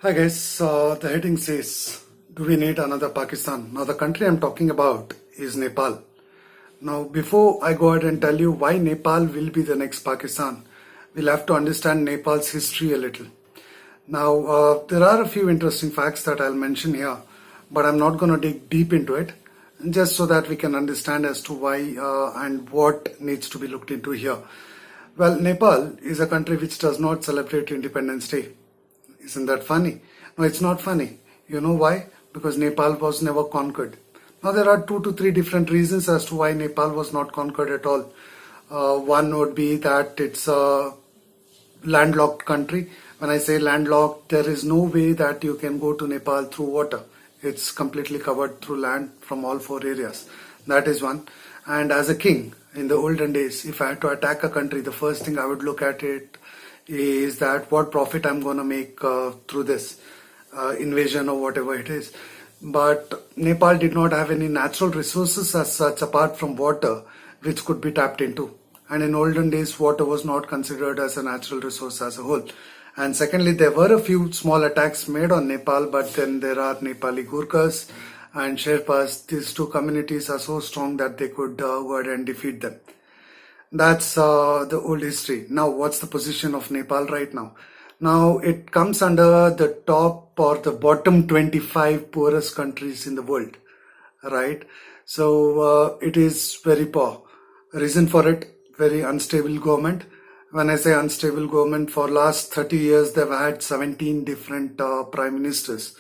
Hi guys, the heading says, do we need another Pakistan? Now the country I'm talking about is Nepal. Now before I go ahead and tell you why Nepal will be the next Pakistan, we'll have to understand Nepal's history a little. Now there are a few interesting facts that I'll mention here, but I'm not going to dig deep into it, just so that we can understand as to why and what needs to be looked into here. Well, Nepal is a country which does not celebrate Independence Day. Isn't that funny? No, it's not funny. You know why? Because Nepal was never conquered. Now there are 2 to 3 different reasons as to why Nepal was not conquered at all. One would be that it's a landlocked country. When I say landlocked, there is no way that you can go to Nepal through water. It's completely covered through land from all 4 areas. That is one. And as a king, in the olden days, if I had to attack a country, the first thing I would look at it is that what profit I'm going to make through this invasion or whatever it is. But Nepal did not have any natural resources as such apart from water which could be tapped into. And in olden days, water was not considered as a natural resource as a whole. And secondly, there were a few small attacks made on Nepal, but then there are Nepali Gurkhas and Sherpas. These two communities are so strong that they could go ahead and defeat them. That's the old history. Now, what's the position of Nepal right now? Now, it comes under the top or the bottom 25 poorest countries in the world, right? So, it is very poor. Reason for it, very unstable government. When I say unstable government, for last 30 years, they've had 17 different prime ministers.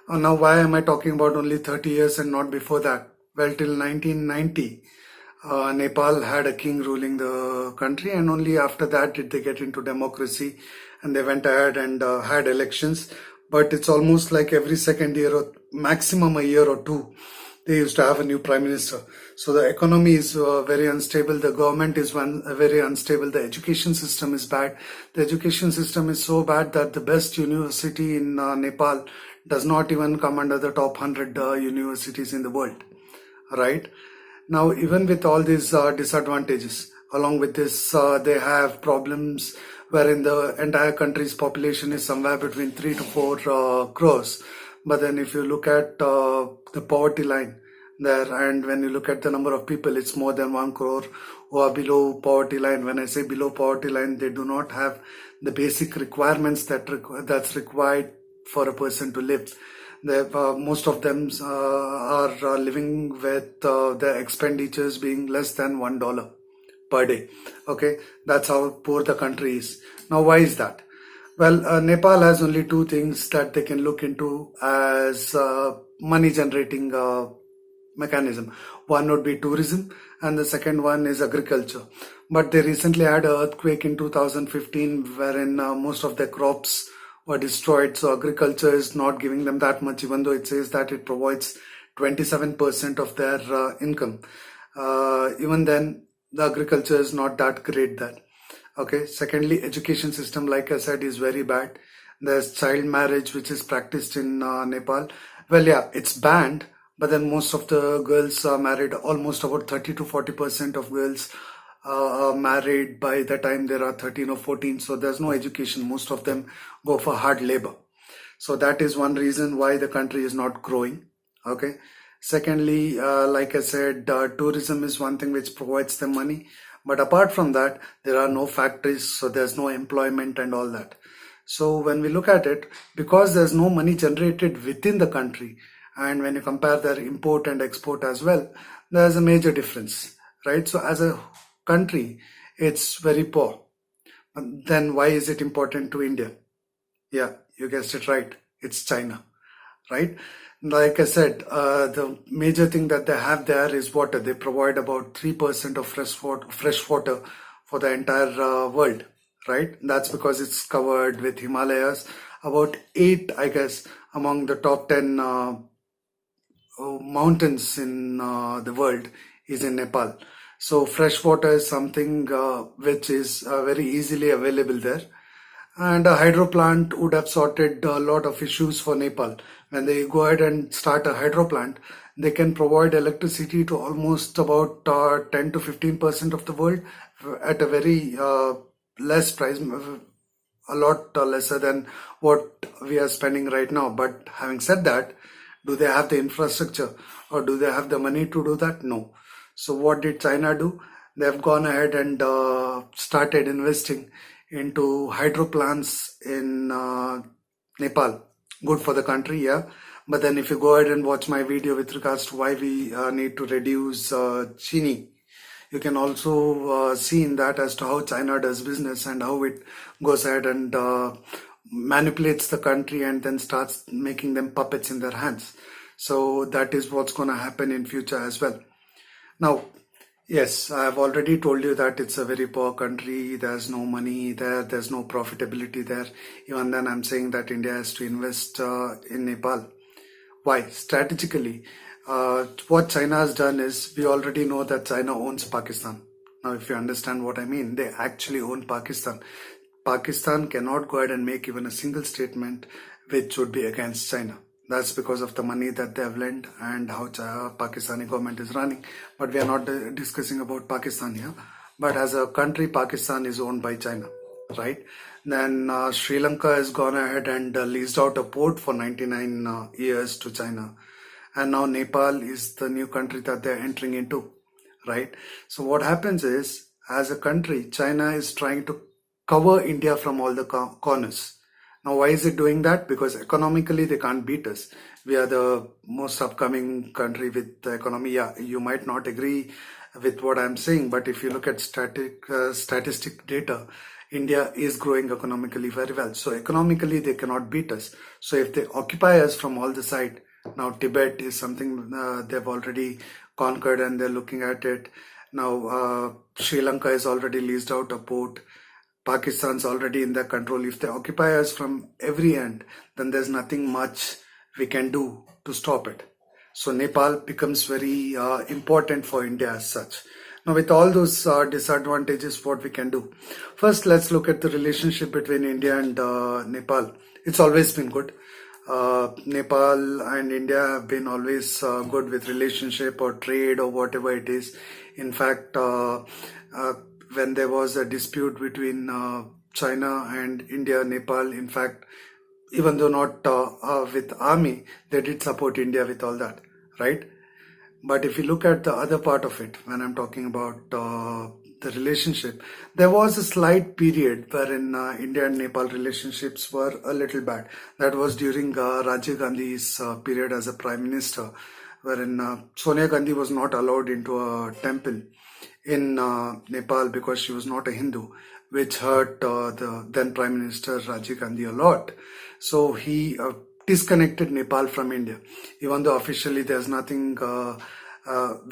Now, why am I talking about only 30 years and not before that? Well, till 1990. Nepal had a king ruling the country, and only after that did they get into democracy, and they went ahead and had elections. But it's almost like every second year or maximum a year or two, they used to have a new prime minister. So the economy is very unstable. The government is very unstable. The education system is bad. The education system is so bad that the best university in Nepal does not even come under the top 100 universities in the world, right? Now, even with all these disadvantages, along with this, they have problems wherein the entire country's population is somewhere between 3 to 4 crores. But then if you look at the poverty line there, and when you look at the number of people, it's more than 1 crore who are below poverty line. When I say below poverty line, they do not have the basic requirements that's required for a person to live. Most of them are living with their expenditures being less than $1 per day. Okay, that's how poor the country is. Now, why is that? Well, Nepal has only 2 things that they can look into as money generating mechanism. One would be tourism, and the second one is agriculture. But they recently had an earthquake in 2015 wherein most of their crops were destroyed. So agriculture is not giving them that much, even though it says that it provides 27% of their income. Even then, the agriculture is not that great there. Okay. Secondly, education system, like I said, is very bad. There's child marriage, which is practiced in Nepal. Well, yeah, it's banned, but then most of the girls are married. Almost about 30 to 40% of girls are married by the time they are 13 or 14. So there's no education. Most of them go for hard labor. So that is one reason why the country is not growing. Okay. Secondly, like I said, tourism is one thing which provides them money. But apart from that, there are no factories, so there's no employment and all that. So when we look at it, because there's no money generated within the country, and when you compare their import and export as well, there's a major difference, right? So as a country, it's very poor. But then why is it important to India? Yeah, you guessed it right. It's China, right? Like I said, the major thing that they have there is water. They provide about 3% of fresh water for the entire world, right? That's because it's covered with Himalayas. About 8, I guess, among the top 10 mountains in the world is in Nepal. So fresh water is something which is very easily available there. And a hydro plant would have sorted a lot of issues for Nepal. When they go ahead and start a hydro plant, they can provide electricity to almost about 10 to 15% of the world at a very less price, a lot lesser than what we are spending right now. But having said that, do they have the infrastructure or do they have the money to do that? No. So what did China do? They have gone ahead and started investing into hydro plants in Nepal. Good for the country, yeah. But then if you go ahead and watch my video with regards to why we need to reduce Chini, you can also see in that as to how China does business and how it goes ahead and manipulates the country and then starts making them puppets in their hands. So that is what's going to happen in future as well. Now, yes, I have already told you that it's a very poor country. There's no money there. There's no profitability there. Even then, I'm saying that India has to invest in Nepal. Why? Strategically, what China has done is, we already know that China owns Pakistan. Now, if you understand what I mean, they actually own Pakistan. Pakistan cannot go ahead and make even a single statement which would be against China. That's because of the money that they have lent and how Pakistani government is running. But we are not discussing about Pakistan here. But as a country, Pakistan is owned by China, right? Then Sri Lanka has gone ahead and leased out a port for 99 years to China. And now Nepal is the new country that they're entering into, right? So what happens is, as a country, China is trying to cover India from all the corners. Now, why is it doing that? Because economically, they can't beat us. We are the most upcoming country with the economy. Yeah, you might not agree with what I'm saying, but if you look at statistic data, India is growing economically very well. So economically, they cannot beat us. So if they occupy us from all the side, now Tibet is something they've already conquered and they're looking at it. Now Sri Lanka has already leased out a port. Pakistan's already in their control. If they occupy us from every end, then there's nothing much we can do to stop it. So Nepal becomes very important for India as such. Now, with all those disadvantages, what we can do? First, let's look at the relationship between India and Nepal. It's always been good. Nepal and India have been always good with relationship or trade or whatever it is. In fact, when there was a dispute between China and India, Nepal, in fact, even though not with army, they did support India with all that, right? But if you look at the other part of it, when I'm talking about the relationship, there was a slight period wherein India and Nepal relationships were a little bad. That was during Rajiv Gandhi's period as a prime minister, wherein Sonia Gandhi was not allowed into a temple in Nepal because she was not a Hindu, which hurt the then Prime Minister Rajiv Gandhi a lot. So he disconnected Nepal from India, even though officially there's nothing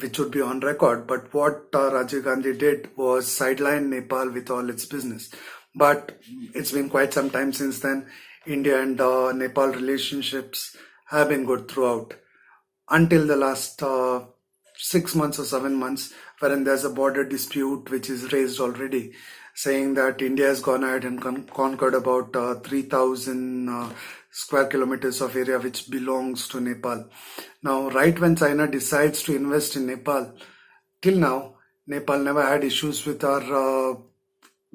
which would be on record. But what Rajiv Gandhi did was sideline Nepal with all its business. But it's been quite some time since then. India and Nepal relationships have been good throughout until the last 6 months or 7 months, wherein there's a border dispute which is raised already, saying that India has gone ahead and conquered about 3,000 square kilometers of area which belongs to Nepal. Now, right when China decides to invest in Nepal, till now, Nepal never had issues with our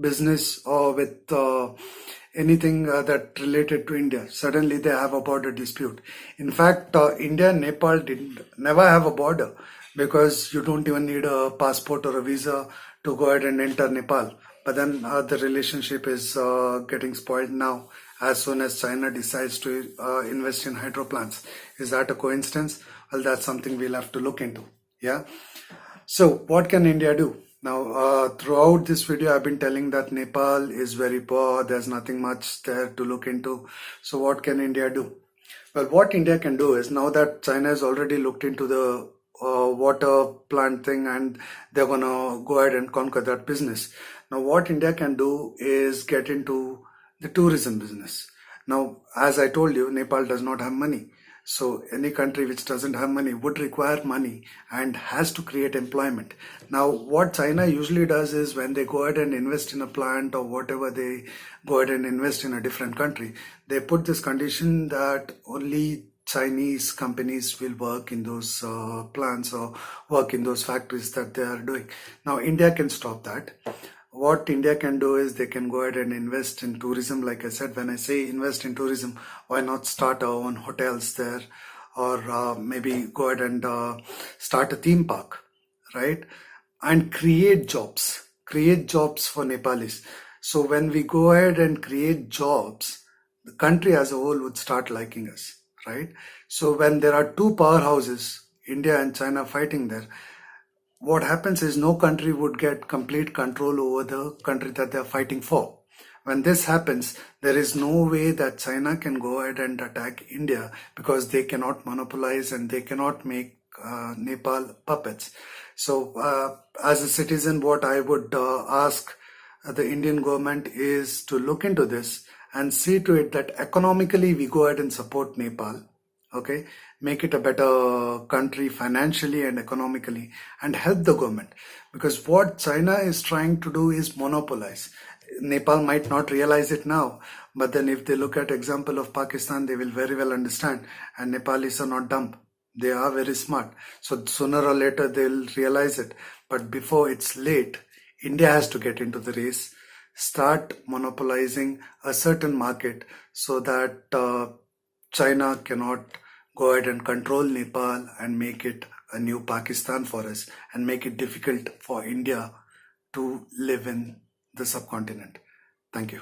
business or with anything that related to India. Suddenly they have a border dispute. In fact, India and Nepal never have a border, because you don't even need a passport or a visa to go ahead and enter Nepal. But then the relationship is getting spoiled now as soon as China decides to invest in hydro plants. Is that a coincidence? Well, that's something we'll have to look into. Yeah. So what can India do? Now, throughout this video, I've been telling that Nepal is very poor. There's nothing much there to look into. So what can India do? Well, what India can do is, now that China has already looked into the water plant thing and they're gonna go ahead and conquer that business. Now, what India can do is get into the tourism business. Now, as I told you, Nepal does not have money. So any country which doesn't have money would require money and has to create employment. Now, what China usually does is, when they go ahead and invest in a plant or whatever, they go ahead and invest in a different country, they put this condition that only Chinese companies will work in those plants or work in those factories that they are doing. Now, India can stop that. what India can do is they can go ahead and invest in tourism. Like I said, when I say invest in tourism, why not start our own hotels there, or maybe go ahead and start a theme park, right? And create jobs for Nepalis. So when we go ahead and create jobs, the country as a whole would start liking us, right? So when there are two powerhouses, India and China, fighting there, what happens is no country would get complete control over the country that they're fighting for. When this happens, there is no way that China can go ahead and attack India, because they cannot monopolize and they cannot make Nepal puppets. So, as a citizen, what I would ask the Indian government is to look into this and see to it that economically we go ahead and support Nepal. Okay, make it a better country financially and economically, and help the government, because what China is trying to do is monopolize. Nepal might not realize it now, but then if they look at example of Pakistan, they will very well understand. And Nepalis are not dumb, they are very smart, so sooner or later they'll realize it. But before it's late, India has to get into the race, start monopolizing a certain market, so that China cannot go ahead and control Nepal and make it a new Pakistan for us, and make it difficult for India to live in the subcontinent. Thank you.